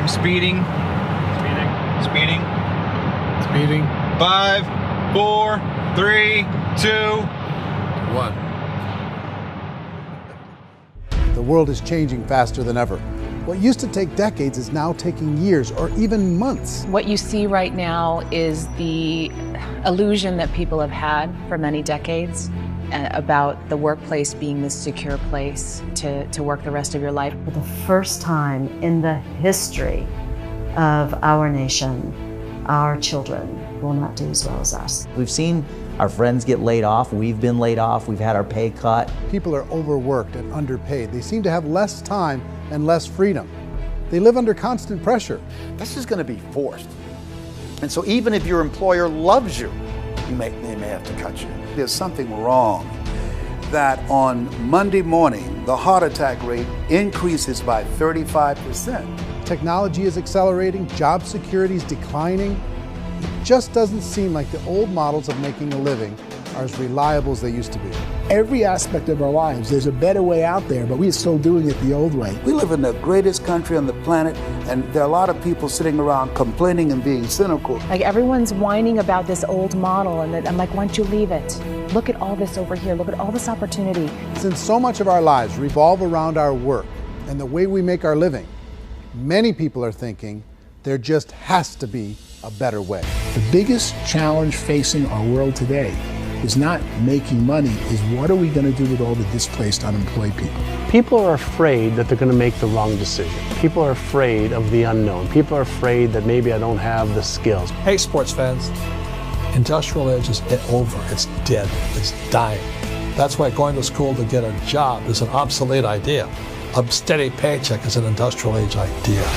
speeding. Speeding. Speeding. 5, 4, 3, 2, 1. The world is changing faster than ever. What used to take decades is now taking years or even months. What you see right now is the illusion that people have had for many decades about the workplace being this secure place to work the rest of your life. For the first time in the history of our nation, our children will not do as well as us. We've seen our friends get laid off, we've been laid off, we've had our pay cut. People are overworked and underpaid. They seem to have less time and less freedom. They live under constant pressure. This is going to be forced. And so even if your employer loves you, they may have to cut you. There's something wrong that on Monday morning, the heart attack rate increases by 35%. Technology is accelerating, job security is declining. It just doesn't seem like the old models of making a living are as reliable as they used to be. Every aspect of our lives, there's a better way out there, but we're still doing it the old way. We live in the greatest country on the planet, and there are a lot of people sitting around complaining and being cynical. Like everyone's whining about this old model, and I'm like, why don't you leave it? Look at all this over here. Look at all this opportunity. Since so much of our lives revolve around our work and the way we make our living, many people are thinking there just has to be a better way. The biggest challenge facing our world today is not making money, is what are we going to do with all the displaced, unemployed people? People are afraid that they're going to make the wrong decision. People are afraid of the unknown. People are afraid that maybe I don't have the skills. Hey, sports fans, industrial age is over. It's dead. It's dying. That's why going to school to get a job is an obsolete idea. A steady paycheck is an industrial age idea.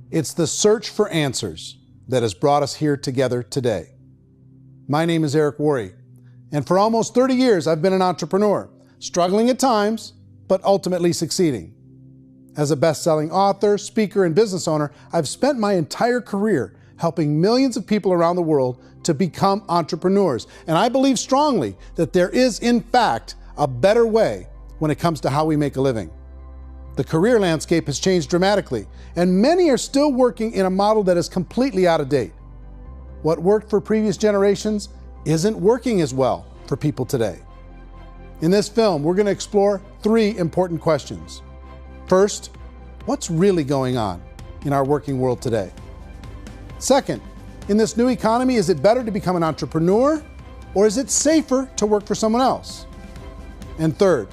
It's the search for answers that has brought us here together today. My name is Eric Worre, and for almost 30 years I've been an entrepreneur, struggling at times, but ultimately succeeding. As a best-selling author, speaker, and business owner, I've spent my entire career helping millions of people around the world to become entrepreneurs. And I believe strongly that there is, in fact, a better way when it comes to how we make a living. The career landscape has changed dramatically, and many are still working in a model that is completely out of date. What worked for previous generations isn't working as well for people today. In this film, we're going to explore 3 important questions. First, what's really going on in our working world today? Second, in this new economy, is it better to become an entrepreneur, or is it safer to work for someone else? And third,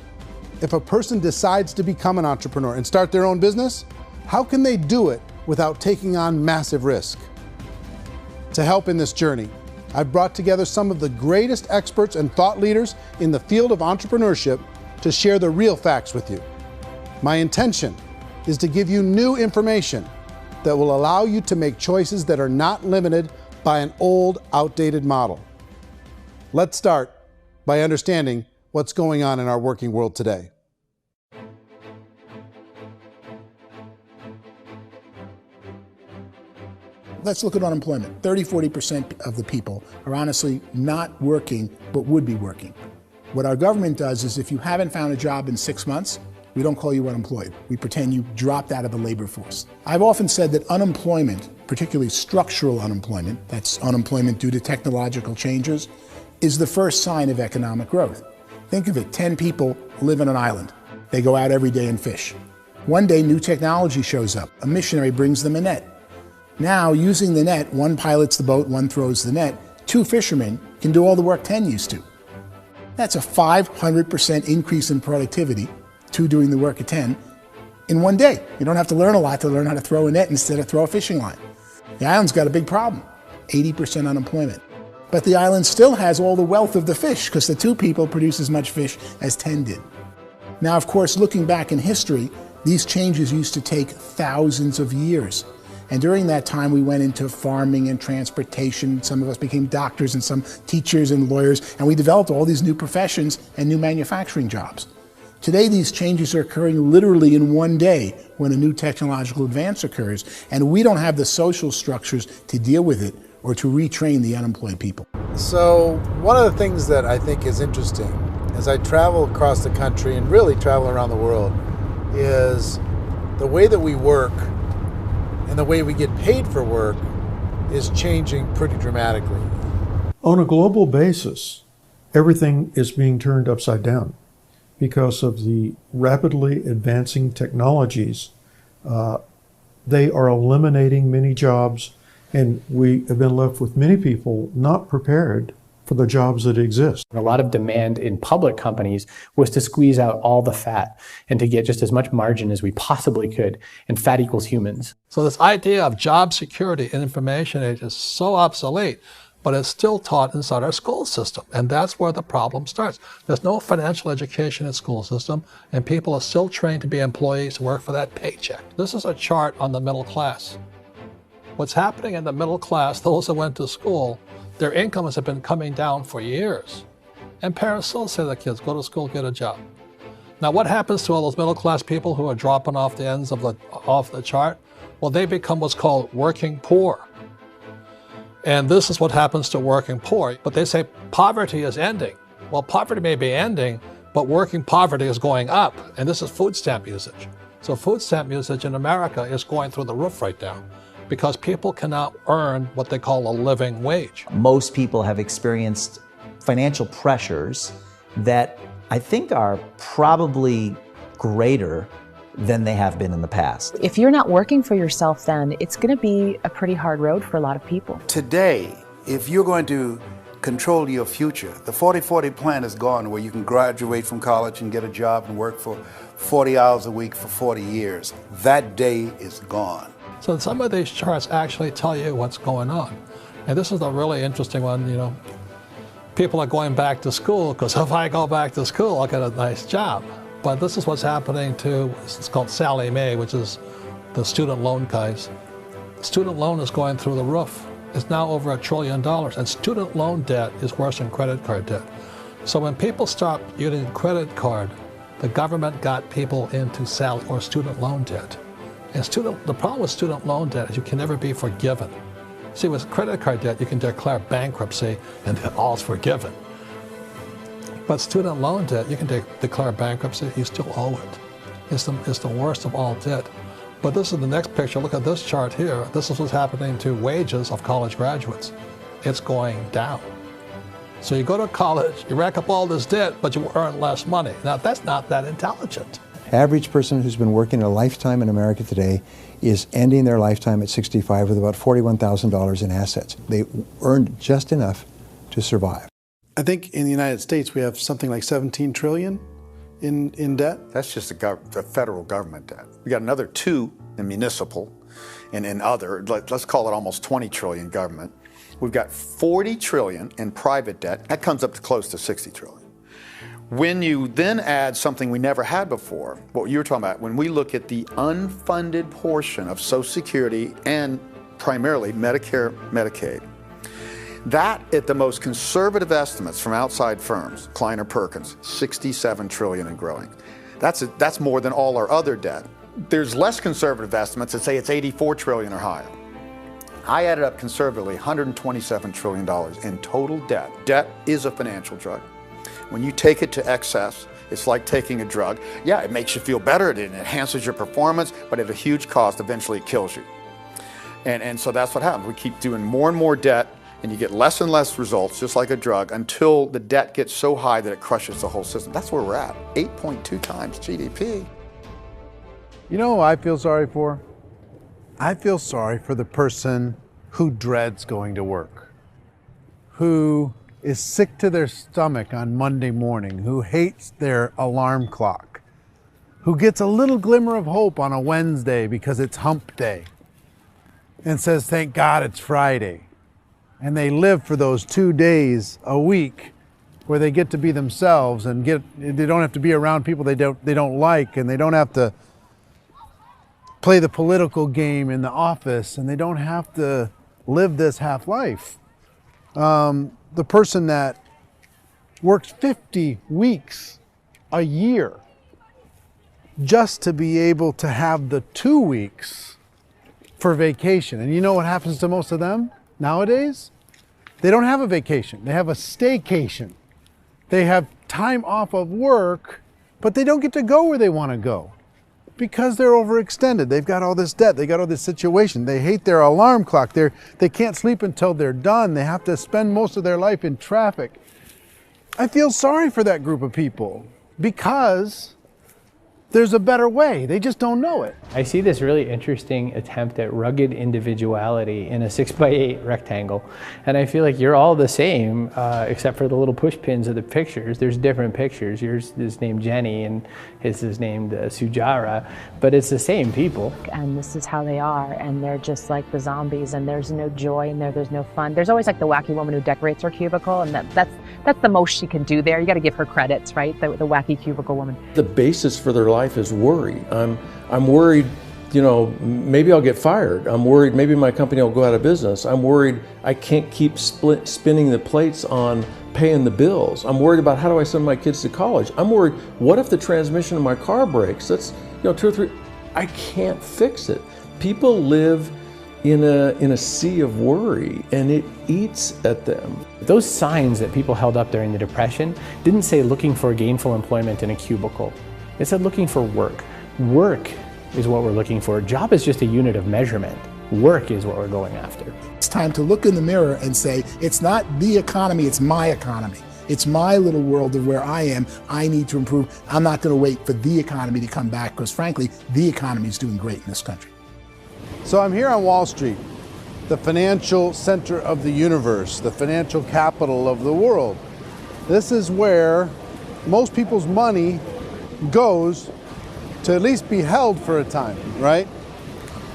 if a person decides to become an entrepreneur and start their own business, how can they do it without taking on massive risk? To help in this journey, I've brought together some of the greatest experts and thought leaders in the field of entrepreneurship to share the real facts with you. My intention is to give you new information that will allow you to make choices that are not limited by an old, outdated model. Let's start by understanding what's going on in our working world today. Let's look at unemployment. 30–40% of the people are honestly not working, but would be working. What our government does is if you haven't found a job in 6 months, we don't call you unemployed. We pretend you dropped out of the labor force. I've often said that unemployment, particularly structural unemployment, that's unemployment due to technological changes, is the first sign of economic growth. Think of it, 10 people live on an island. They go out every day and fish. One day, new technology shows up. A missionary brings them a net. Now, using the net, one pilots the boat, one throws the net. 2 fishermen can do all the work 10 used to. That's a 500% increase in productivity, 2 doing the work of 10, in one day. You don't have to learn a lot to learn how to throw a net instead of throw a fishing line. The island's got a big problem, 80% unemployment. But the island still has all the wealth of the fish because the 2 people produce as much fish as 10 did. Now, of course, looking back in history, these changes used to take thousands of years. And during that time, we went into farming and transportation. Some of us became doctors and some teachers and lawyers, and we developed all these new professions and new manufacturing jobs. Today, these changes are occurring literally in one day when a new technological advance occurs, and we don't have the social structures to deal with it or to retrain the unemployed people. So one of the things that I think is interesting as I travel across the country and really travel around the world is the way that we work and the way we get paid for work is changing pretty dramatically. On a global basis, everything is being turned upside down because of the rapidly advancing technologies. They are eliminating many jobs, and we have been left with many people not prepared for the jobs that exist. A lot of demand in public companies was to squeeze out all the fat and to get just as much margin as we possibly could, and fat equals humans. So this idea of job security in information age is so obsolete, but it's still taught inside our school system, and that's where the problem starts. There's no financial education in the school system, and people are still trained to be employees who work for that paycheck. This is a chart on the middle class. What's happening in the middle class, those that went to school, their incomes have been coming down for years. And parents still say to their kids, go to school, get a job. Now what happens to all those middle class people who are dropping off the ends of the chart? Well, they become what's called working poor. And this is what happens to working poor. But they say poverty is ending. Well, poverty may be ending, but working poverty is going up. And this is food stamp usage. So food stamp usage in America is going through the roof right now, because people cannot earn what they call a living wage. Most people have experienced financial pressures that I think are probably greater than they have been in the past. If you're not working for yourself, then it's going to be a pretty hard road for a lot of people. Today, if you're going to control your future, the 40-40 plan is gone, where you can graduate from college and get a job and work for 40 hours a week for 40 years. That day is gone. So some of these charts actually tell you what's going on. And this is a really interesting one, you know. People are going back to school because if I go back to school, I'll get a nice job. But this is what's happening to, it's called Sallie Mae, which is the student loan guys. Student loan is going through the roof. It's now over $1 trillion, and student loan debt is worse than credit card debt. So when people stopped using credit card, the government got people into student loan debt. And the problem with student loan debt is you can never be forgiven. See, with credit card debt, you can declare bankruptcy and all's forgiven. But student loan debt, you can declare bankruptcy, you still owe it. It's the worst of all debt. But this is the next picture. Look at this chart here. This is what's happening to wages of college graduates. It's going down. So you go to college, you rack up all this debt, but you earn less money. Now, that's not that intelligent. Average person who's been working a lifetime in America today is ending their lifetime at 65 with about $41,000 in assets. They earned just enough to survive. I think in the United States we have something like 17 trillion in debt. That's just the federal government debt. We got another 2 in municipal and in other, let's call it almost 20 trillion government. We've got 40 trillion in private debt. That comes up to close to 60 trillion. When you then add something we never had before, what you were talking about, when we look at the unfunded portion of Social Security and primarily Medicare, Medicaid, that at the most conservative estimates from outside firms, Kleiner Perkins, 67 trillion and growing. That's more than all our other debt. There's less conservative estimates that say it's 84 trillion or higher. I added up conservatively $127 trillion in total debt. Debt is a financial drug. When you take it to excess, it's like taking a drug. Yeah, it makes you feel better, it enhances your performance, but at a huge cost, eventually it kills you. And so that's what happens. We keep doing more and more debt, and you get less and less results, just like a drug, until the debt gets so high that it crushes the whole system. That's where we're at, 8.2 times GDP. You know who I feel sorry for? I feel sorry for the person who dreads going to work, who is sick to their stomach on Monday morning, who hates their alarm clock, who gets a little glimmer of hope on a Wednesday because it's hump day and says, thank God it's Friday. And they live for those 2 days a week where they get to be themselves and they don't have to be around people they don't like, and they don't have to play the political game in the office, and they don't have to live this half life. The person that works 50 weeks a year just to be able to have the 2 weeks for vacation. And you know what happens to most of them? Nowadays, they don't have a vacation. They have a staycation. They have time off of work, but they don't get to go where they want to go because they're overextended. They've got all this debt. They got all this situation. They hate their alarm clock. They can't sleep until they're done. They have to spend most of their life in traffic. I feel sorry for that group of people because there's a better way. They just don't know it. I see this really interesting attempt at rugged individuality in a 6x8 rectangle. And I feel like you're all the same, except for the little push pins of the pictures. There's different pictures. Yours is named Jenny and his is named Sujara, but it's the same people. And this is how they are, and they're just like the zombies, and there's no joy in there, there's no fun. There's always like the wacky woman who decorates her cubicle, and that's the most she can do there. You got to give her credits, right? The wacky cubicle woman. The basis for their life is worry. I'm worried, you know, maybe I'll get fired. I'm worried maybe my company will go out of business. I'm worried I can't keep spinning the plates on paying the bills. I'm worried about how do I send my kids to college. I'm worried, what if the transmission of my car breaks? That's, you know, 2 or 3, I can't fix it. People live in a sea of worry, and it eats at them. Those signs that people held up during the Depression didn't say looking for gainful employment in a cubicle. It said looking for work. Work is what we're looking for. Job is just a unit of measurement. Work is what we're going after. It's time to look in the mirror and say, it's not the economy, it's my economy. It's my little world of where I am. I need to improve. I'm not going to wait for the economy to come back because frankly, the economy is doing great in this country. So I'm here on Wall Street, the financial center of the universe, the financial capital of the world. This is where most people's money goes to at least be held for a time, right?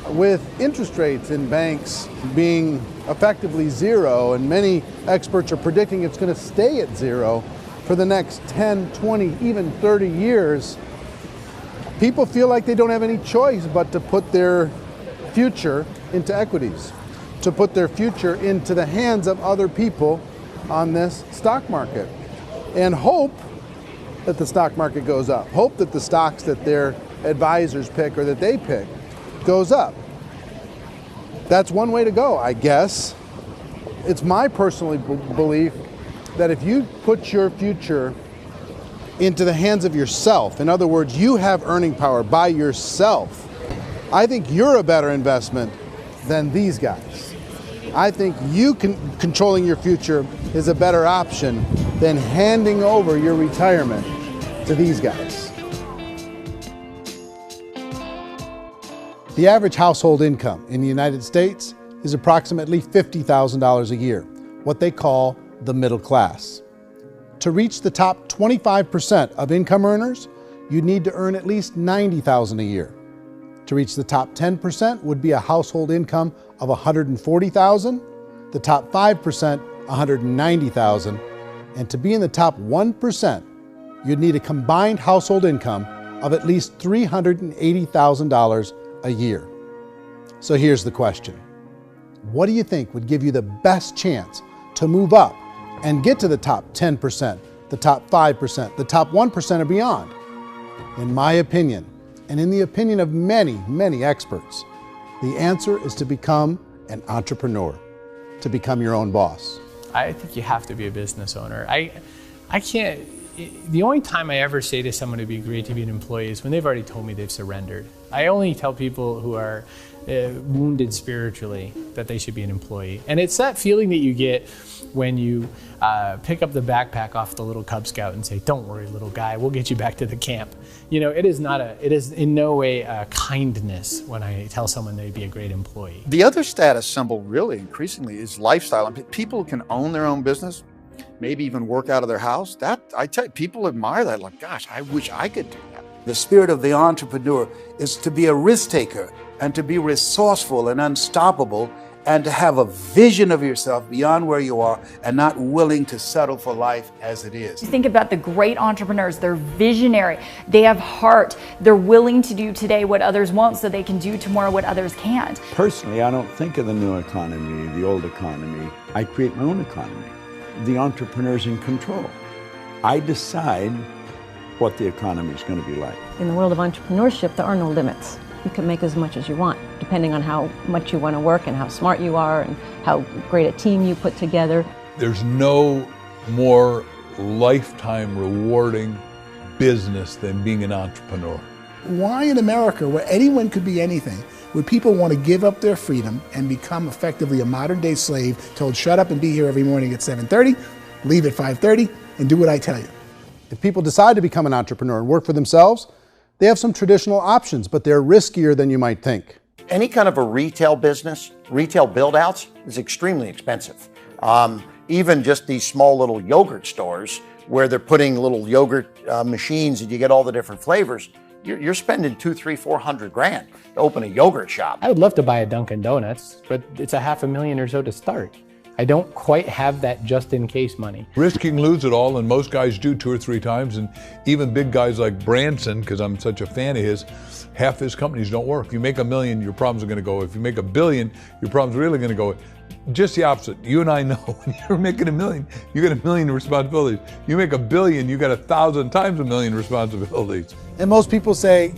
With interest rates in banks being effectively zero, and many experts are predicting it's going to stay at zero for the next 10, 20, even 30 years, people feel like they don't have any choice but to put their future into equities, to put their future into the hands of other people on this stock market, and hope that the stock market goes up, hope that the stocks that their advisors pick or that they pick goes up. That's one way to go, I guess. It's my personal belief that if you put your future into the hands of yourself, in other words, you have earning power by yourself, I think you're a better investment than these guys. I think you controlling your future is a better option than handing over your retirement to these guys. The average household income in the United States is approximately $50,000 a year, what they call the middle class. To reach the top 25% of income earners, you'd need to earn at least $90,000 a year. To reach the top 10% would be a household income of $140,000, the top 5%, $190,000, and to be in the top 1%, you'd need a combined household income of at least $380,000 a year. So here's the question. What do you think would give you the best chance to move up and get to the top 10%, the top 5%, the top 1% or beyond? In my opinion, and in the opinion of many, many experts, the answer is to become an entrepreneur, to become your own boss. I think you have to be a business owner. I can't, the only time I ever say to someone it'd be great to be an employee is when they've already told me they've surrendered. I only tell people who are wounded spiritually that they should be an employee. And it's that feeling that you get when you pick up the backpack off the little Cub Scout and say, "Don't worry, little guy, we'll get you back to the camp." You know, it is in no way a kindness when I tell someone they'd be a great employee. The other status symbol really increasingly is lifestyle. I mean, people can own their own business, maybe even work out of their house. That, I tell you, people admire that, like, gosh, I wish I could do that. The spirit of the entrepreneur is to be a risk taker and to be resourceful and unstoppable and to have a vision of yourself beyond where you are and not willing to settle for life as it is. You think about the great entrepreneurs, they're visionary, they have heart, they're willing to do today what others won't so they can do tomorrow what others can't. Personally, I don't think of the new economy, the old economy. I create my own economy. The entrepreneur's in control. I decide what the economy is going to be like. In the world of entrepreneurship, there are no limits. You can make as much as you want, depending on how much you want to work and how smart you are and how great a team you put together. There's no more lifetime rewarding business than being an entrepreneur. Why in America, where anyone could be anything, would people want to give up their freedom and become effectively a modern-day slave, told shut up and be here every morning at 7:30, leave at 5:30, and do what I tell you? If people decide to become an entrepreneur and work for themselves, they have some traditional options, but they're riskier than you might think. Any kind of a retail business, retail build-outs, is extremely expensive. Even just these small little yogurt stores where they're putting little yogurt machines and you get all the different flavors, you're spending $200,000, $300,000, $400,000 to open a yogurt shop. I would love to buy a Dunkin' Donuts, but it's $500,000 or so to start. I don't quite have that just in case money. Risk you can lose it all, and most guys do 2 or 3 times, and even big guys like Branson, because I'm such a fan of his, half his companies don't work. If you make $1 million, your problems are going to go. If you make $1 billion, your problems are really going to go. Just the opposite. You and I know when you're making $1 million, you got $1 million responsibilities. You make $1 billion, you got 1,000 times $1 million responsibilities. And most people say,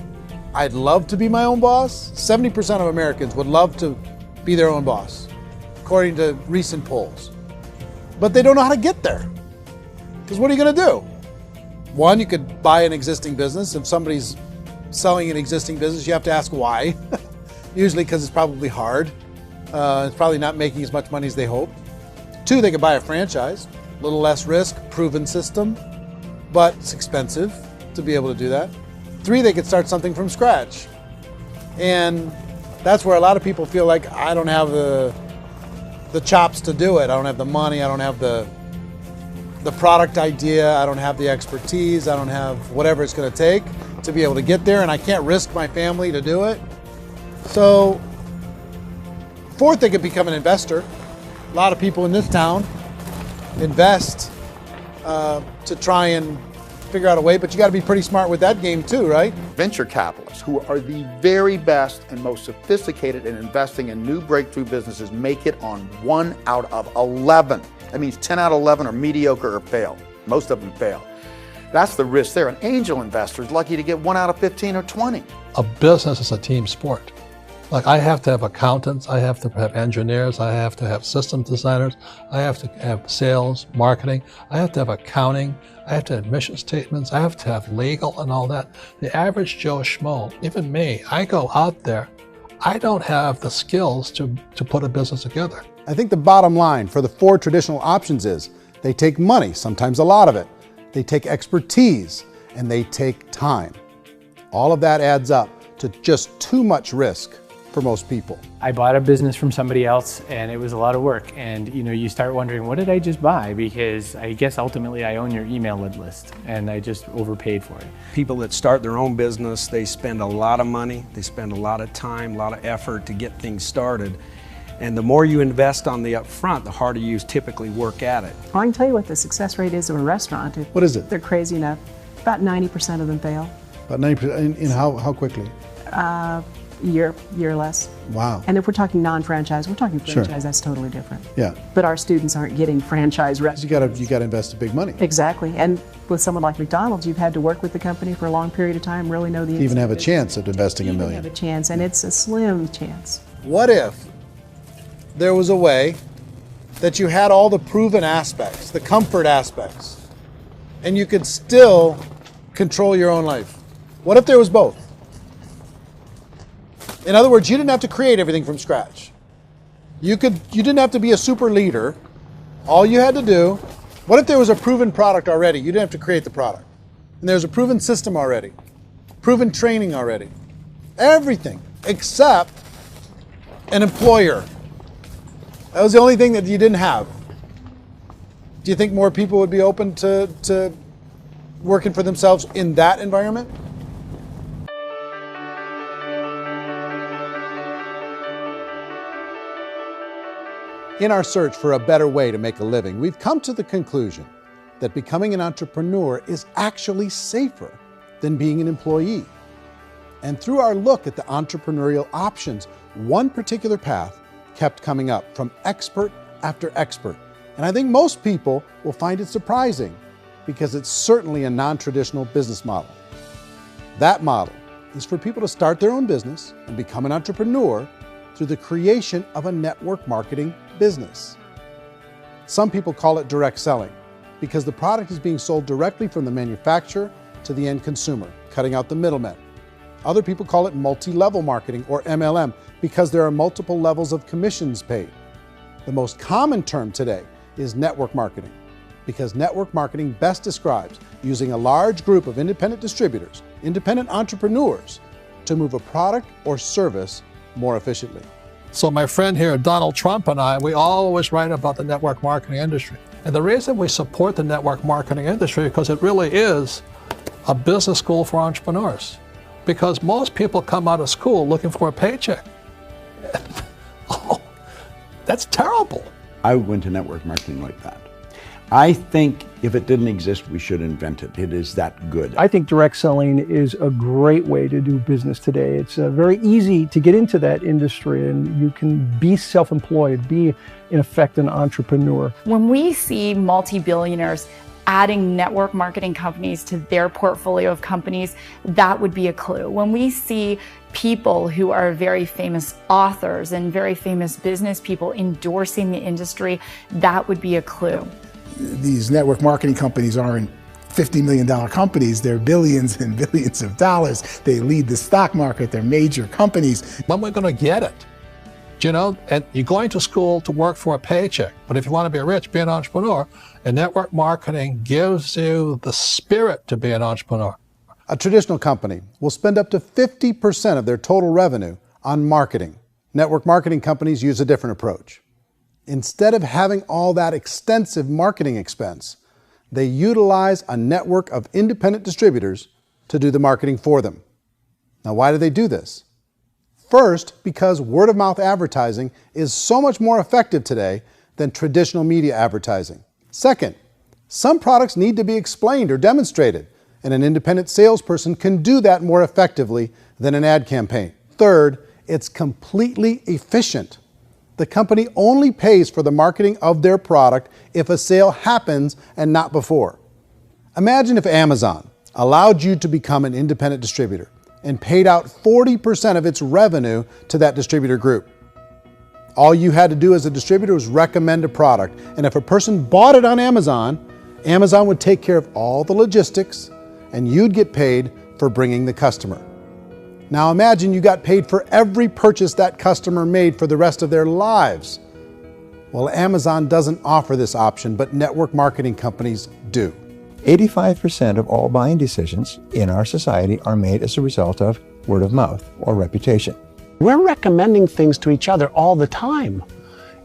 I'd love to be my own boss. 70% of Americans would love to be their own boss, according to recent polls. But they don't know how to get there. Because what are you going to do? One, you could buy an existing business. If somebody's selling an existing business, you have to ask why. Usually because it's probably hard. It's probably not making as much money as they hope. 2, they could buy a franchise. A little less risk, proven system, but it's expensive to be able to do that. 3, they could start something from scratch. And that's where a lot of people feel like, I don't have the chops to do it. I don't have the money. I don't have the product idea. I don't have the expertise. I don't have whatever it's going to take to be able to get there, and I can't risk my family to do it. So 4th, they could become an investor. A lot of people in this town invest to try and figure out a way, but you got to be pretty smart with that game too, right? Venture capitalists, who are the very best and most sophisticated in investing in new breakthrough businesses, make it on 1 out of 11. That means 10 out of 11 are mediocre or fail. Most of them fail. That's the risk there. An angel investor is lucky to get 1 out of 15 or 20. A business is a team sport. Like, I have to have accountants, I have to have engineers, I have to have system designers, I have to have sales, marketing, I have to have accounting, I have to have mission statements, I have to have legal and all that. The average Joe Schmo, even me, I go out there, I don't have the skills to put a business together. I think the bottom line for the 4 traditional options is they take money, sometimes a lot of it. They take expertise, and they take time. All of that adds up to just too much risk for most people. I bought a business from somebody else and it was a lot of work. And you start wondering, what did I just buy? Because I guess ultimately I own your email list and I just overpaid for it. People that start their own business, they spend a lot of money, they spend a lot of time, a lot of effort to get things started. And the more you invest on the upfront, the harder you typically work at it. Well, I can tell you what the success rate is of a restaurant. What is it? They're crazy enough. About 90% of them fail. About 90%, in how quickly? Year or less. Wow. And if we're talking non-franchise, we're talking franchise, Sure. That's totally different. Yeah. But our students aren't getting franchise restaurants. You got to invest big money. Exactly. And with someone like McDonald's, you've had to work with the company for a long period of time, really know the To even have a chance at investing $1 million. have a chance, and it's a slim chance. What if there was a way that you had all the proven aspects, the comfort aspects, and you could still control your own life? What if there was both? In other words, you didn't have to create everything from scratch. You didn't have to be a super leader. All you had to do, what if there was a proven product already? You didn't have to create the product. And there's a proven system already, proven training already. Everything except an employer. That was the only thing that you didn't have. Do you think more people would be open to working for themselves in that environment? In our search for a better way to make a living, we've come to the conclusion that becoming an entrepreneur is actually safer than being an employee. And through our look at the entrepreneurial options, one particular path kept coming up from expert after expert. And I think most people will find it surprising because it's certainly a non-traditional business model. That model is for people to start their own business and become an entrepreneur through the creation of a network marketing business. Some people call it direct selling because the product is being sold directly from the manufacturer to the end consumer, cutting out the middlemen. Other people call it multi-level marketing, or MLM, because there are multiple levels of commissions paid. The most common term today is network marketing, because network marketing best describes using a large group of independent distributors, independent entrepreneurs, to move a product or service more efficiently. So my friend here, Donald Trump, and I, we always write about the network marketing industry. And the reason we support the network marketing industry is because it really is a business school for entrepreneurs. Because most people come out of school looking for a paycheck. Oh, that's terrible. I went to network marketing like that. I think if it didn't exist, we should invent it. It is that good. I think direct selling is a great way to do business today. It's very easy to get into that industry, and you can be self-employed, be in effect an entrepreneur. When we see multi-billionaires adding network marketing companies to their portfolio of companies, that would be a clue. When we see people who are very famous authors and very famous business people endorsing the industry, that would be a clue. These network marketing companies aren't $50 million companies, they're billions and billions of dollars. They lead the stock market, they're major companies. When we're going to get it? You know, and you're going to school to work for a paycheck, but if you want to be rich, be an entrepreneur, and network marketing gives you the spirit to be an entrepreneur. A traditional company will spend up to 50% of their total revenue on marketing. Network marketing companies use a different approach. Instead of having all that extensive marketing expense, they utilize a network of independent distributors to do the marketing for them. Now, why do they do this? First, because word-of-mouth advertising is so much more effective today than traditional media advertising. Second, some products need to be explained or demonstrated, and an independent salesperson can do that more effectively than an ad campaign. Third, it's completely efficient. The company only pays for the marketing of their product if a sale happens and not before. Imagine if Amazon allowed you to become an independent distributor and paid out 40% of its revenue to that distributor group. All you had to do as a distributor was recommend a product, and if a person bought it on Amazon, Amazon would take care of all the logistics, and you'd get paid for bringing the customer. Now imagine you got paid for every purchase that customer made for the rest of their lives. Well, Amazon doesn't offer this option, but network marketing companies do. 85% of all buying decisions in our society are made as a result of word of mouth or reputation. We're recommending things to each other all the time.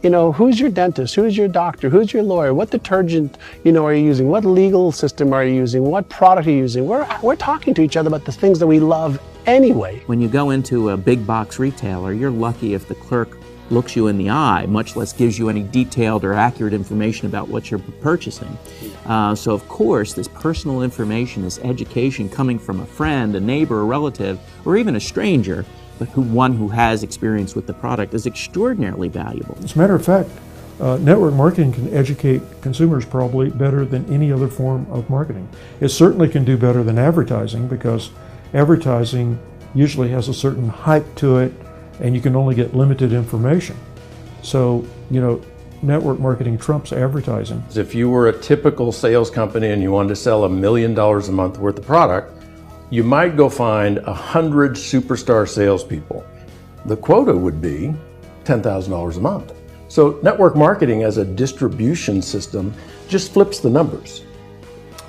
You know, who's your dentist? Who's your doctor? Who's your lawyer? What detergent, are you using? What legal system are you using? What product are you using? We're talking to each other about the things that we love anyway. When you go into a big box retailer, you're lucky if the clerk looks you in the eye, much less gives you any detailed or accurate information about what you're purchasing. So of course, this personal information, this education coming from a friend, a neighbor, a relative, or even a stranger, but one who has experience with the product is extraordinarily valuable. As a matter of fact, network marketing can educate consumers probably better than any other form of marketing. It certainly can do better than advertising, because advertising usually has a certain hype to it, and you can only get limited information. So, network marketing trumps advertising. If you were a typical sales company and you wanted to sell $1 million a month worth of product, you might go find 100 superstar salespeople. The quota would be $10,000 a month. So network marketing as a distribution system just flips the numbers.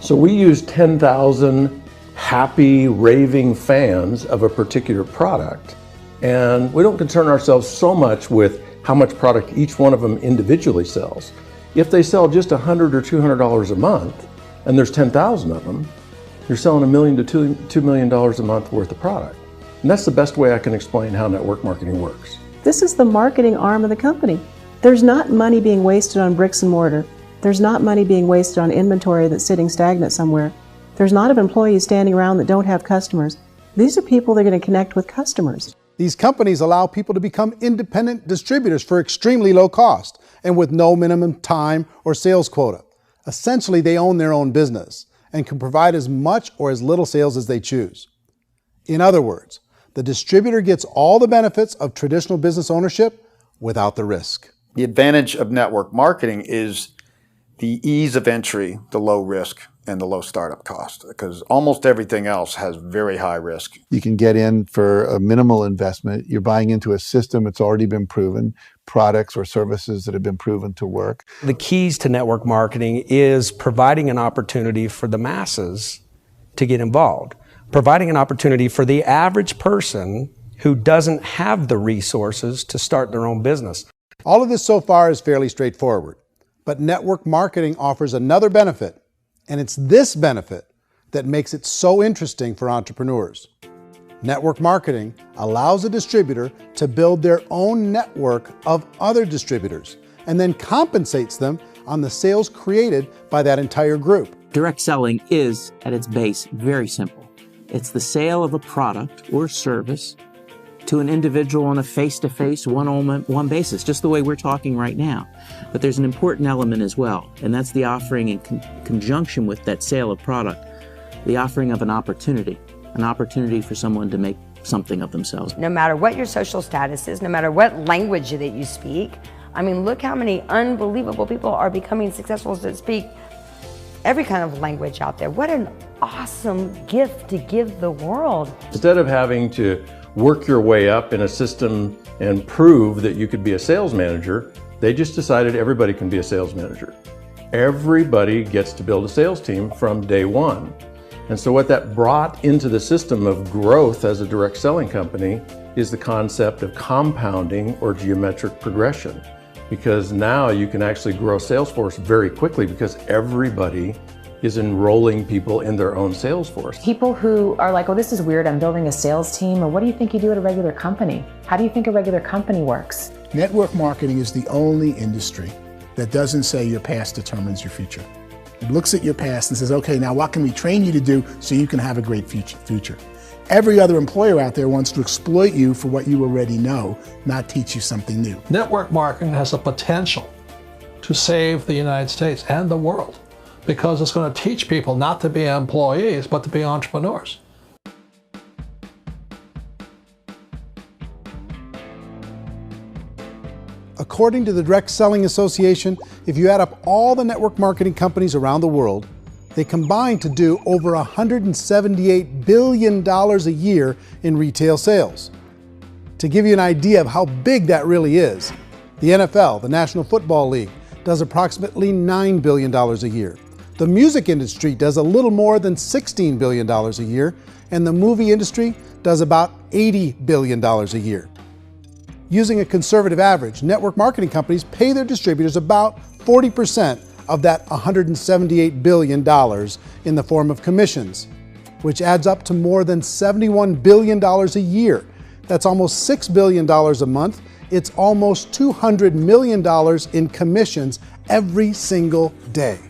So we use 10,000 happy, raving fans of a particular product, and we don't concern ourselves so much with how much product each one of them individually sells. If they sell just $100 or $200 a month, and there's 10,000 of them, you're selling $1 million to $2 million a month worth of product. And that's the best way I can explain how network marketing works. This is the marketing arm of the company. There's not money being wasted on bricks and mortar. There's not money being wasted on inventory that's sitting stagnant somewhere. There's not of employees standing around that don't have customers. These are people that are going to connect with customers. These companies allow people to become independent distributors for extremely low cost and with no minimum time or sales quota. Essentially, they own their own business and can provide as much or as little sales as they choose. In other words, the distributor gets all the benefits of traditional business ownership without the risk. The advantage of network marketing is the ease of entry, the low risk, and the low startup cost, because almost everything else has very high risk. You can get in for a minimal investment. You're buying into a system that's already been proven, products or services that have been proven to work. The keys to network marketing is providing an opportunity for the masses to get involved, providing an opportunity for the average person who doesn't have the resources to start their own business. All of this so far is fairly straightforward, but network marketing offers another benefit, and it's this benefit that makes it so interesting for entrepreneurs. Network marketing allows a distributor to build their own network of other distributors and then compensates them on the sales created by that entire group. Direct selling is, at its base, very simple. It's the sale of a product or service to an individual on a face-to-face, one-on-one basis, just the way we're talking right now. But there's an important element as well, and that's the offering in conjunction with that sale of product, the offering of an opportunity for someone to make something of themselves. No matter what your social status is, no matter what language that you speak, I mean, look how many unbelievable people are becoming successful that speak every kind of language out there. What an awesome gift to give the world. Instead of having to work your way up in a system and prove that you could be a sales manager, they just decided everybody can be a sales manager. Everybody gets to build a sales team from day one. And so what that brought into the system of growth as a direct selling company is the concept of compounding or geometric progression. Because now you can actually grow sales force very quickly because everybody is enrolling people in their own sales force. People who are like, oh, this is weird, I'm building a sales team, or what do you think you do at a regular company? How do you think a regular company works? Network marketing is the only industry that doesn't say your past determines your future. It looks at your past and says, okay, now what can we train you to do so you can have a great future? Every other employer out there wants to exploit you for what you already know, not teach you something new. Network marketing has the potential to save the United States and the world, because it's going to teach people not to be employees, but to be entrepreneurs. According to the Direct Selling Association, if you add up all the network marketing companies around the world, they combine to do over $178 billion a year in retail sales. To give you an idea of how big that really is, the NFL, the National Football League, does approximately $9 billion a year. The music industry does a little more than $16 billion a year, and the movie industry does about $80 billion a year. Using a conservative average, network marketing companies pay their distributors about 40% of that $178 billion in the form of commissions, which adds up to more than $71 billion a year. That's almost $6 billion a month. It's almost $200 million in commissions every single day.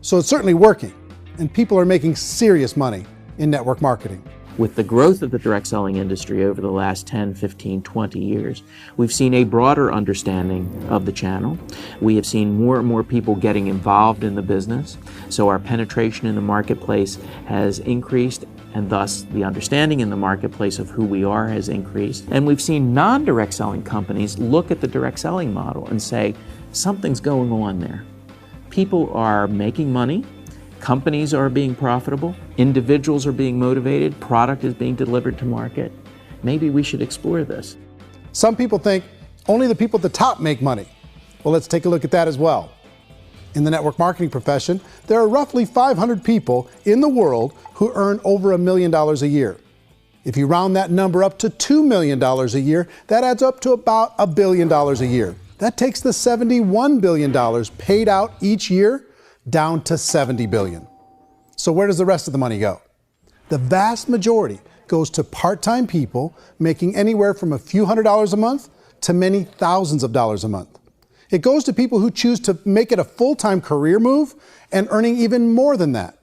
So it's certainly working, and people are making serious money in network marketing. With the growth of the direct selling industry over the last 10, 15, 20 years, we've seen a broader understanding of the channel. We have seen more and more people getting involved in the business, so our penetration in the marketplace has increased, and thus the understanding in the marketplace of who we are has increased. And we've seen non-direct selling companies look at the direct selling model and say, something's going on there. People are making money, companies are being profitable, individuals are being motivated, product is being delivered to market. Maybe we should explore this. Some people think only the people at the top make money. Well, let's take a look at that as well. In the network marketing profession, there are roughly 500 people in the world who earn over $1 million a year. If you round that number up to $2 million a year, that adds up to about $1 billion a year. That takes the $71 billion paid out each year down to $70 billion. So where does the rest of the money go? The vast majority goes to part-time people making anywhere from a few $100s a month to many thousands of dollars a month. It goes to people who choose to make it a full-time career move and earning even more than that.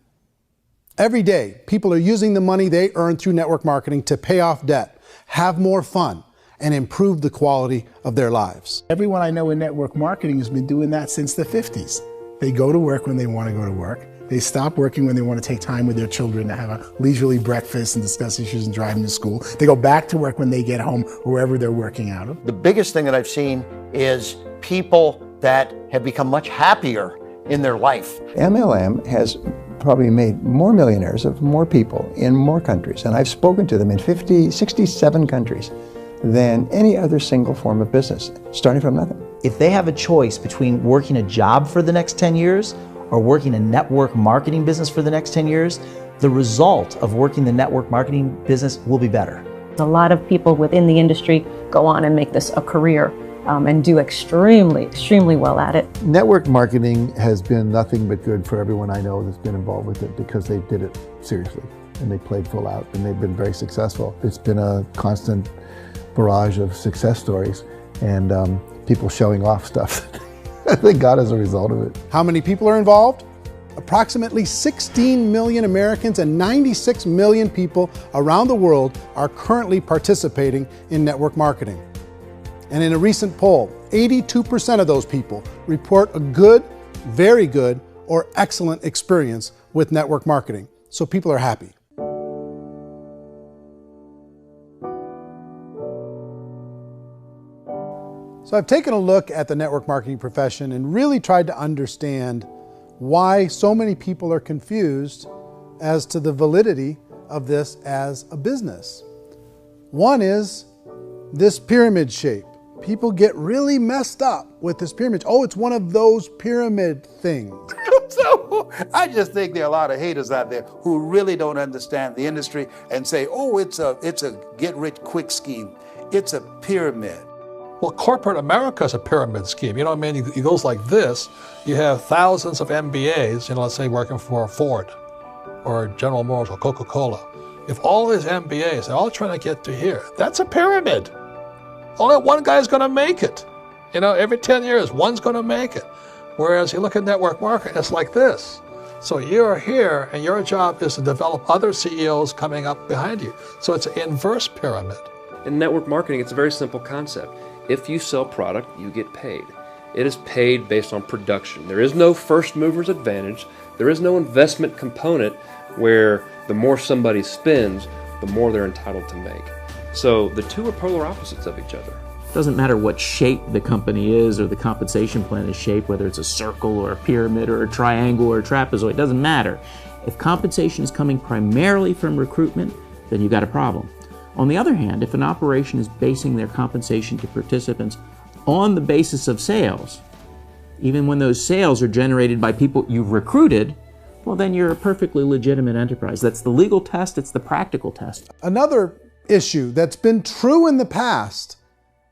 Every day, people are using the money they earn through network marketing to pay off debt, have more fun, and improve the quality of their lives. Everyone I know in network marketing has been doing that since the 50s. They go to work when they want to go to work. They stop working when they want to take time with their children to have a leisurely breakfast and discuss issues and drive them to school. They go back to work when they get home, wherever they're working out of. The biggest thing that I've seen is people that have become much happier in their life. MLM has probably made more millionaires of more people in more countries, and I've spoken to them in 67 countries, than any other single form of business, starting from nothing. If they have a choice between working a job for the next 10 years or working a network marketing business for the next 10 years, the result of working the network marketing business will be better. A lot of people within the industry go on and make this a career and do extremely well at it. Network marketing has been nothing but good for everyone I know that's been involved with it, because they did it seriously and they played full out and they've been very successful. It's been a constant barrage of success stories and people showing off stuff that they got as a result of it. How many people are involved? Approximately 16 million Americans and 96 million people around the world are currently participating in network marketing. And in a recent poll, 82% of those people report a good, very good, or excellent experience with network marketing. So people are happy. So I've taken a look at the network marketing profession and really tried to understand why so many people are confused as to the validity of this as a business. One is this pyramid shape. People get really messed up with this pyramid. Oh, it's one of those pyramid things. So I just think there are a lot of haters out there who really don't understand the industry and say, oh, it's a get-rich-quick scheme. It's a pyramid. Well, corporate America is a pyramid scheme. You know what I mean? It goes like this. You have thousands of MBAs, let's say working for Ford or General Motors or Coca-Cola. If all these MBAs, they're all trying to get to here, that's a pyramid. Only one guy's going to make it. Every 10 years, one's going to make it. Whereas you look at network marketing, it's like this. So you're here, and your job is to develop other CEOs coming up behind you. So it's an inverse pyramid. In network marketing, it's a very simple concept. If you sell product, you get paid. It is paid based on production. There is no first mover's advantage. There is no investment component where the more somebody spends, the more they're entitled to make. So the two are polar opposites of each other. It doesn't matter what shape the company is or the compensation plan is shaped, whether it's a circle or a pyramid or a triangle or a trapezoid, it doesn't matter. If compensation is coming primarily from recruitment, then you've got a problem. On the other hand, if an operation is basing their compensation to participants on the basis of sales, even when those sales are generated by people you've recruited, well, then you're a perfectly legitimate enterprise. That's the legal test, it's the practical test. Another issue that's been true in the past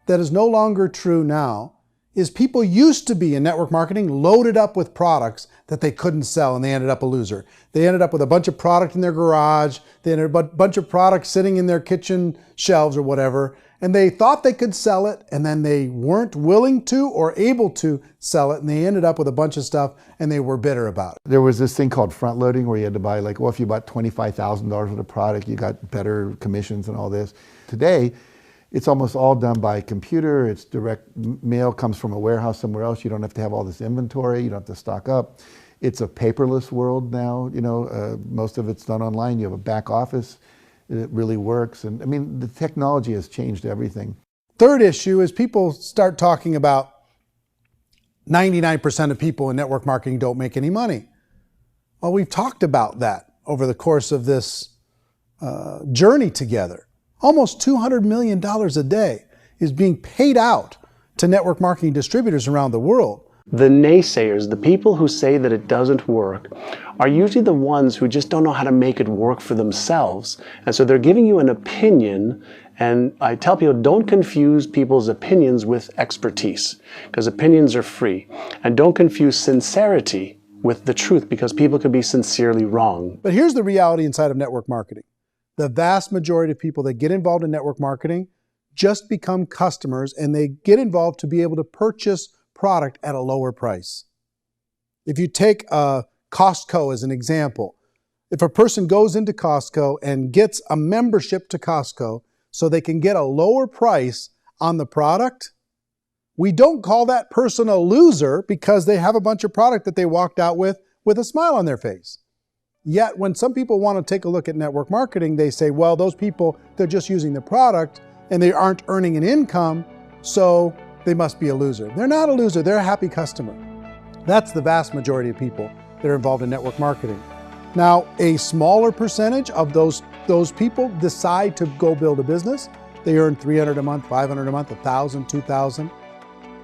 that is no longer true now is people used to be in network marketing loaded up with products that they couldn't sell, and they ended up a loser. They ended up with a bunch of product in their garage, they ended up with a bunch of products sitting in their kitchen shelves or whatever, and they thought they could sell it, and then they weren't willing to or able to sell it, and they ended up with a bunch of stuff, and they were bitter about it. There was this thing called front loading where you had to buy, if you bought $25,000 worth of product, you got better commissions and all this. Today, it's almost all done by computer. It's direct mail, comes from a warehouse somewhere else. You don't have to have all this inventory. You don't have to stock up. It's a paperless world now. Most of it's done online. You have a back office. It really works. And the technology has changed everything. Third issue is people start talking about 99% of people in network marketing don't make any money. Well, we've talked about that over the course of this journey together. Almost $200 million a day is being paid out to network marketing distributors around the world. The naysayers, the people who say that it doesn't work, are usually the ones who just don't know how to make it work for themselves. And so they're giving you an opinion, and I tell people, don't confuse people's opinions with expertise, because opinions are free. And don't confuse sincerity with the truth, because people could be sincerely wrong. But here's the reality inside of network marketing. The vast majority of people that get involved in network marketing just become customers, and they get involved to be able to purchase product at a lower price. If you take Costco as an example, if a person goes into Costco and gets a membership to Costco so they can get a lower price on the product, we don't call that person a loser because they have a bunch of product that they walked out with a smile on their face. Yet when some people want to take a look at network marketing, they say, well, those people, they're just using the product and they aren't earning an income, so they must be a loser. They're not a loser, they're a happy customer. That's the vast majority of people that are involved in network marketing. Now, a smaller percentage of those people decide to go build a business. They earn $300 a month, $500 a month, $1,000, $2,000.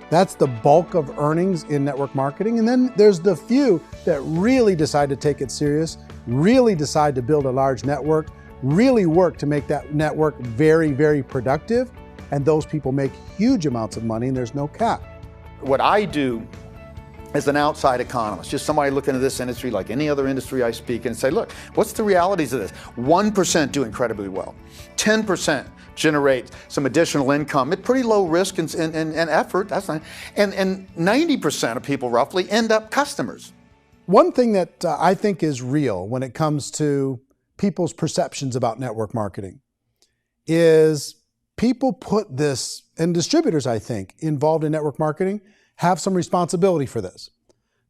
That's the bulk of earnings in network marketing. And then there's the few that really decide to take it serious, really decide to build a large network, really work to make that network very, very productive. And those people make huge amounts of money and there's no cap. What I do as an outside economist, just somebody looking at this industry like any other industry I speak and say, look, what's the realities of this? 1% do incredibly well. 10% generate some additional income at pretty low risk and effort. That's not, and 90% of people roughly end up customers. One thing that I think is real when it comes to people's perceptions about network marketing is people put this, and distributors, I think, involved in network marketing have some responsibility for this.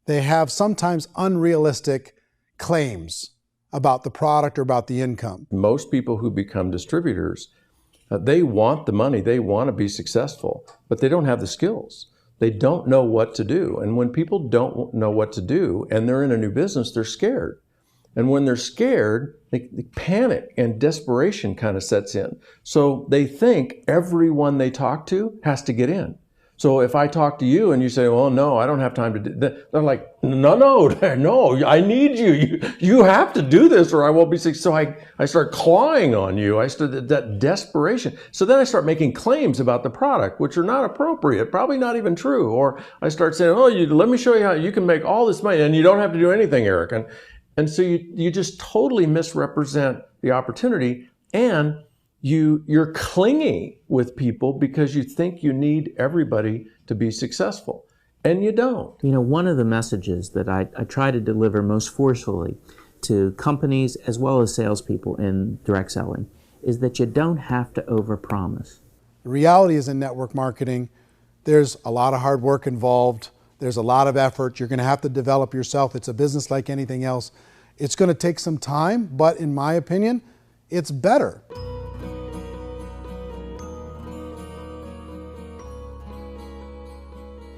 They have sometimes unrealistic claims about the product or about the income. Most people who become distributors, they want the money, they want to be successful, but they don't have the skills. They don't know what to do. And when people don't know what to do and they're in a new business, they're scared. And when they're scared, they panic and desperation kind of sets in. So they think everyone they talk to has to get in. So if I talk to you and you say, well, no, I don't have time to do that, they're like, no, I need you. You have to do this or I won't be successful. So I start clawing on you. I start that desperation. So then I start making claims about the product, which are not appropriate, probably not even true. Or I start saying, oh, let me show you how you can make all this money and you don't have to do anything, Eric. And so you just totally misrepresent the opportunity, and you're clingy with people because you think you need everybody to be successful, and you don't. You know, one of the messages that I try to deliver most forcefully to companies as well as salespeople in direct selling is that you don't have to overpromise. The reality is in network marketing, there's a lot of hard work involved. There's a lot of effort. You're going to have to develop yourself. It's a business like anything else. It's going to take some time, but in my opinion, it's better.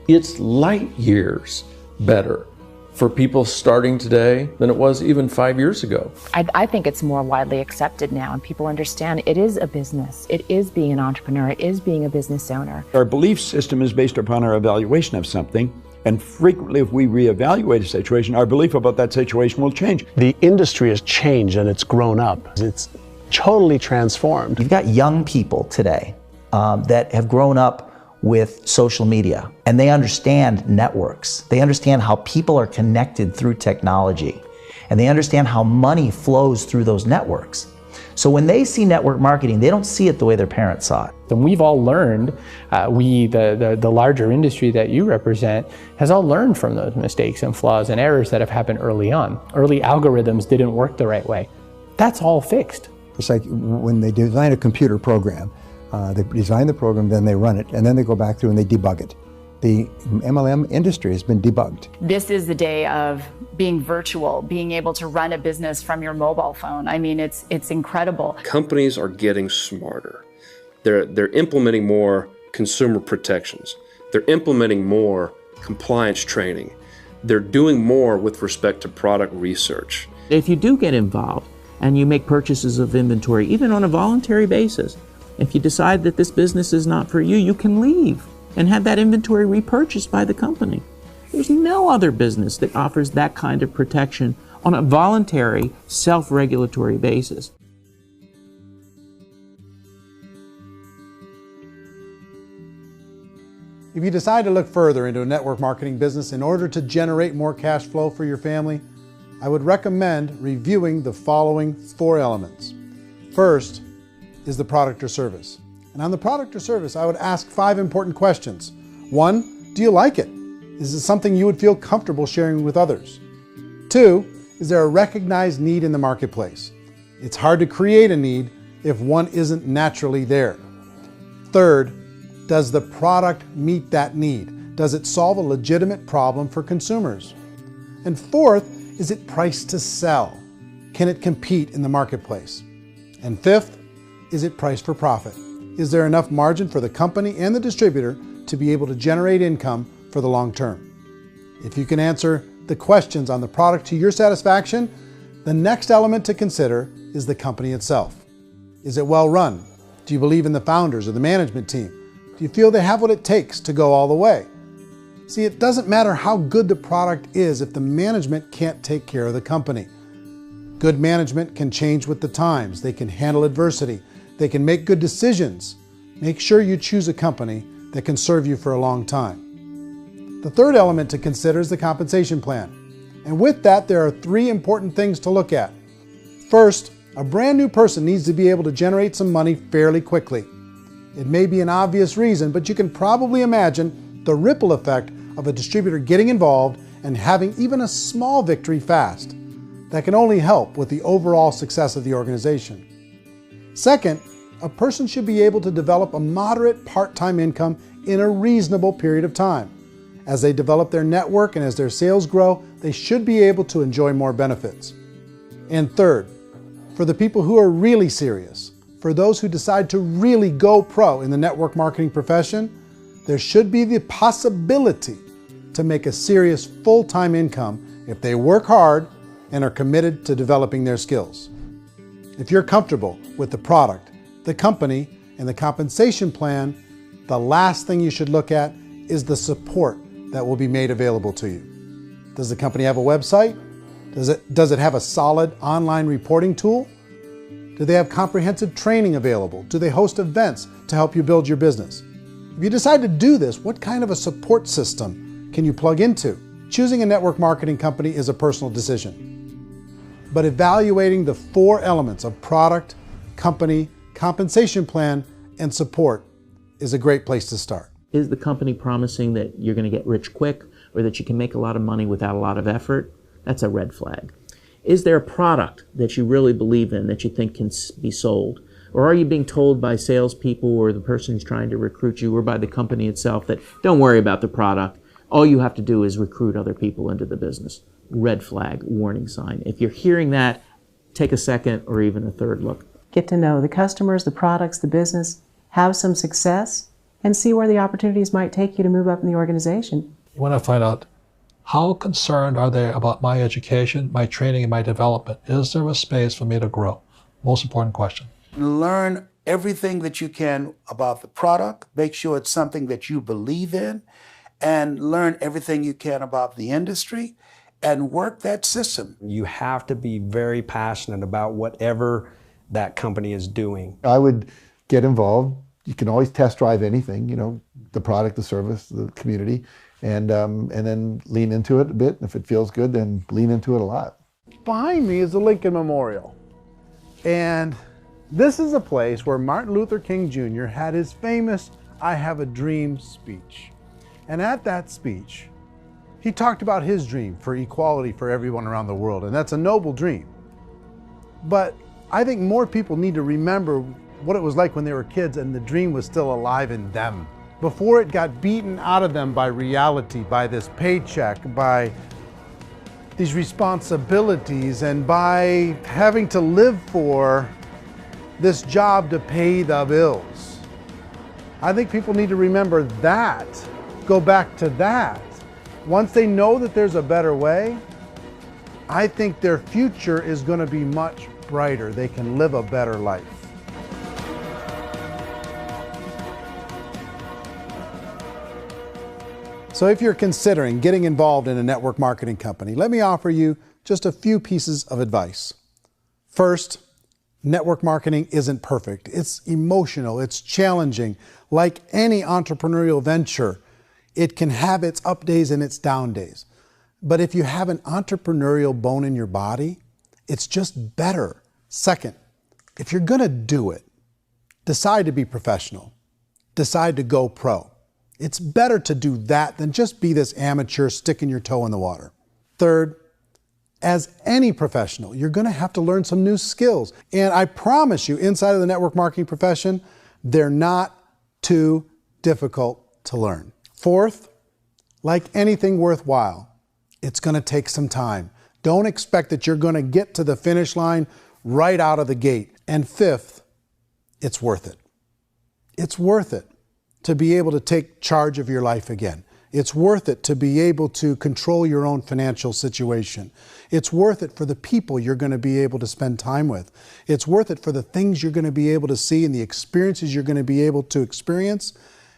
It's light years better for people starting today than it was even 5 years ago. I think it's more widely accepted now, and people understand it is a business. It is being an entrepreneur. It is being a business owner. Our belief system is based upon our evaluation of something. And frequently, if we reevaluate a situation, our belief about that situation will change. The industry has changed and it's grown up. It's totally transformed. You've got young people today that have grown up with social media, and they understand networks. They understand how people are connected through technology, and they understand how money flows through those networks. So when they see network marketing, they don't see it the way their parents saw it. And we've all learned, the larger industry that you represent, has all learned from those mistakes and flaws and errors that have happened early on. Early algorithms didn't work the right way. That's all fixed. It's like when they design a computer program, they design the program, then they run it, and then they go back through and they debug it. The MLM industry has been debugged. This is the day of being virtual, being able to run a business from your mobile phone. I mean, it's incredible. Companies are getting smarter. They're implementing more consumer protections. They're implementing more compliance training. They're doing more with respect to product research. If you do get involved and you make purchases of inventory, even on a voluntary basis, if you decide that this business is not for you, you can leave and have that inventory repurchased by the company. There's no other business that offers that kind of protection on a voluntary, self-regulatory basis. If you decide to look further into a network marketing business in order to generate more cash flow for your family, I would recommend reviewing the following 4 elements. First is the product or service. And on the product or service, I would ask 5 important questions. 1, do you like it? Is it something you would feel comfortable sharing with others? 2, is there a recognized need in the marketplace? It's hard to create a need if one isn't naturally there. 3rd, does the product meet that need? Does it solve a legitimate problem for consumers? And 4th, is it priced to sell? Can it compete in the marketplace? And 5th, is it priced for profit? Is there enough margin for the company and the distributor to be able to generate income for the long term. If you can answer the questions on the product to your satisfaction, the next element to consider is the company itself. Is it well run? Do you believe in the founders or the management team? Do you feel they have what it takes to go all the way? See, it doesn't matter how good the product is if the management can't take care of the company. Good management can change with the times. They can handle adversity. They can make good decisions. Make sure you choose a company that can serve you for a long time. The third element to consider is the compensation plan. And with that, there are 3 important things to look at. First, a brand new person needs to be able to generate some money fairly quickly. It may be an obvious reason, but you can probably imagine the ripple effect of a distributor getting involved and having even a small victory fast. That can only help with the overall success of the organization. Second, a person should be able to develop a moderate part-time income in a reasonable period of time. As they develop their network and as their sales grow, they should be able to enjoy more benefits. And third, for the people who are really serious, for those who decide to really go pro in the network marketing profession, there should be the possibility to make a serious full-time income if they work hard and are committed to developing their skills. If you're comfortable with the product, the company, and the compensation plan, the last thing you should look at is the support that will be made available to you. Does the company have a website? Does it have a solid online reporting tool? Do they have comprehensive training available? Do they host events to help you build your business? If you decide to do this, what kind of a support system can you plug into? Choosing a network marketing company is a personal decision. But evaluating the 4 elements of product, company, compensation plan, and support is a great place to start. Is the company promising that you're going to get rich quick or that you can make a lot of money without a lot of effort? That's a red flag. Is there a product that you really believe in that you think can be sold? Or are you being told by salespeople or the person who's trying to recruit you or by the company itself that don't worry about the product, all you have to do is recruit other people into the business? Red flag, warning sign. If you're hearing that, take a second or even a third look. Get to know the customers, the products, the business, have some success, and see where the opportunities might take you to move up in the organization. You want to find out how concerned are they about my education, my training, and my development? Is there a space for me to grow? Most important question. Learn everything that you can about the product. Make sure it's something that you believe in, and learn everything you can about the industry and work that system. You have to be very passionate about whatever that company is doing. I would get involved. You can always test drive anything, the product, the service, the community, and then lean into it a bit. If it feels good, then lean into it a lot. Behind me is the Lincoln Memorial. And this is a place where Martin Luther King Jr. had his famous "I Have a Dream" speech. And at that speech, he talked about his dream for equality for everyone around the world, and that's a noble dream. But I think more people need to remember what it was like when they were kids and the dream was still alive in them. Before it got beaten out of them by reality, by this paycheck, by these responsibilities, and by having to live for this job to pay the bills. I think people need to remember that, go back to that. Once they know that there's a better way, I think their future is going to be much brighter. They can live a better life. So if you're considering getting involved in a network marketing company, let me offer you just a few pieces of advice. First, network marketing isn't perfect. It's emotional, it's challenging. Like any entrepreneurial venture, it can have its up days and its down days. But if you have an entrepreneurial bone in your body, it's just better. Second, if you're gonna do it, decide to be professional. Decide to go pro. It's better to do that than just be this amateur sticking your toe in the water. Third, as any professional, you're gonna have to learn some new skills. And I promise you, inside of the network marketing profession, they're not too difficult to learn. Fourth, like anything worthwhile, it's gonna take some time. Don't expect that you're gonna get to the finish line right out of the gate. And fifth, it's worth it. It's worth it to be able to take charge of your life again. It's worth it to be able to control your own financial situation. It's worth it for the people you're going to be able to spend time with. It's worth it for the things you're going to be able to see and the experiences you're going to be able to experience.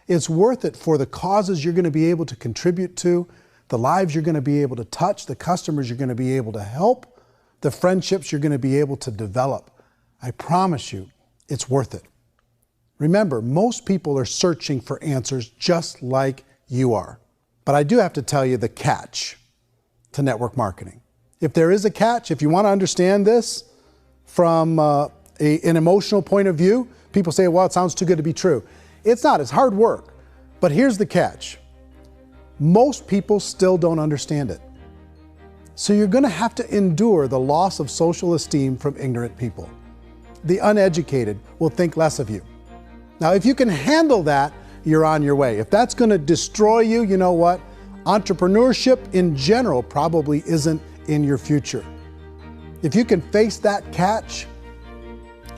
It's worth it for the causes you're going to be able to contribute to, the lives you're going to be able to touch, the customers you're going to be able to help, the friendships you're going to be able to develop. I promise you, it's worth it. Remember, most people are searching for answers just like you are. But I do have to tell you the catch to network marketing. If there is a catch, if you want to understand this from an emotional point of view, people say, well, it sounds too good to be true. It's not, it's hard work. But here's the catch. Most people still don't understand it. So you're going to have to endure the loss of social esteem from ignorant people. The uneducated will think less of you. Now, if you can handle that, you're on your way. If that's going to destroy you, you know what? Entrepreneurship in general probably isn't in your future. If you can face that catch,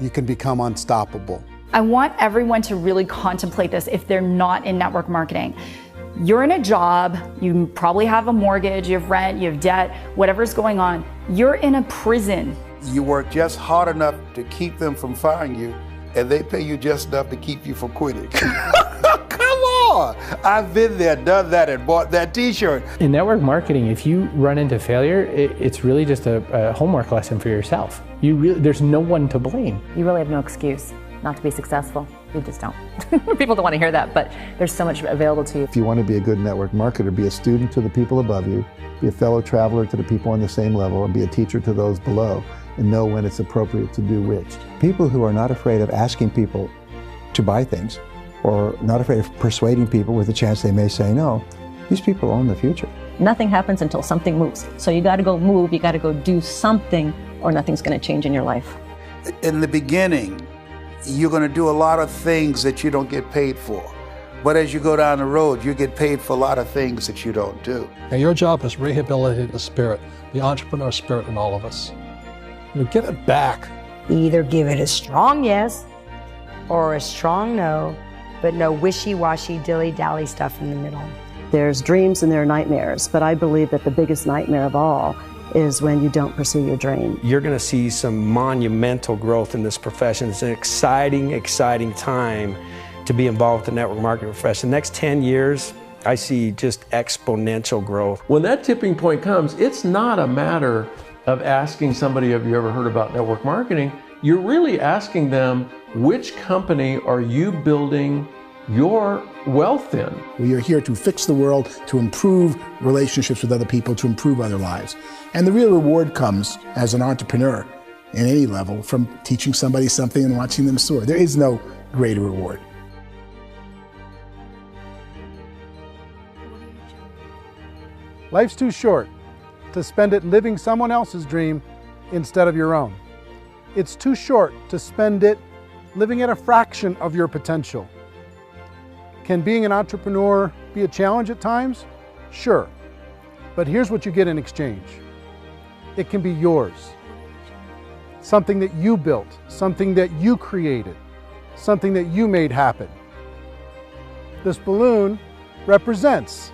you can become unstoppable. I want everyone to really contemplate this if they're not in network marketing. You're in a job, you probably have a mortgage, you have rent, you have debt, whatever's going on. You're in a prison. You work just hard enough to keep them from firing you, and they pay you just enough to keep you from quitting. Come on! I've been there, done that, and bought that t-shirt. In network marketing, if you run into failure, it's really just a homework lesson for yourself. There's no one to blame. You really have no excuse not to be successful. You just don't. People don't want to hear that, but there's so much available to you. If you want to be a good network marketer, be a student to the people above you, be a fellow traveler to the people on the same level, and be a teacher to those below, and know when it's appropriate to do which. People who are not afraid of asking people to buy things, or not afraid of persuading people with a chance they may say no, these people own the future. Nothing happens until something moves. So you got to go move, you got to go do something, or nothing's going to change in your life. In the beginning, you're going to do a lot of things that you don't get paid for. But as you go down the road, you get paid for a lot of things that you don't do. And your job is rehabilitate the spirit, the entrepreneur spirit in all of us. You get it back. Either give it a strong yes or a strong no, but no wishy-washy, dilly-dally stuff in the middle. There's dreams and there are nightmares, but I believe that the biggest nightmare of all is when you don't pursue your dream. You're going to see some monumental growth in this profession. It's an exciting, exciting time to be involved with the network marketing profession. The next 10 years, I see just exponential growth. When that tipping point comes, it's not a matter of asking somebody, have you ever heard about network marketing? You're really asking them, which company are you building your wealth in? We are here to fix the world, to improve relationships with other people, to improve other lives. And the real reward comes as an entrepreneur in any level from teaching somebody something and watching them soar. There is no greater reward. Life's too short to spend it living someone else's dream instead of your own. It's too short to spend it living at a fraction of your potential. Can being an entrepreneur be a challenge at times? Sure. But here's what you get in exchange. It can be yours. Something that you built, something that you created, something that you made happen. This balloon represents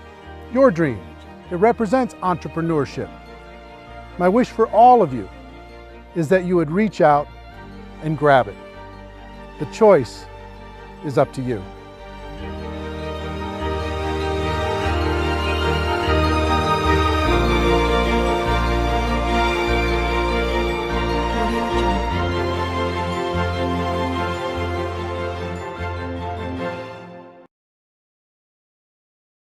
your dream. It represents entrepreneurship. My wish for all of you is that you would reach out and grab it. The choice is up to you.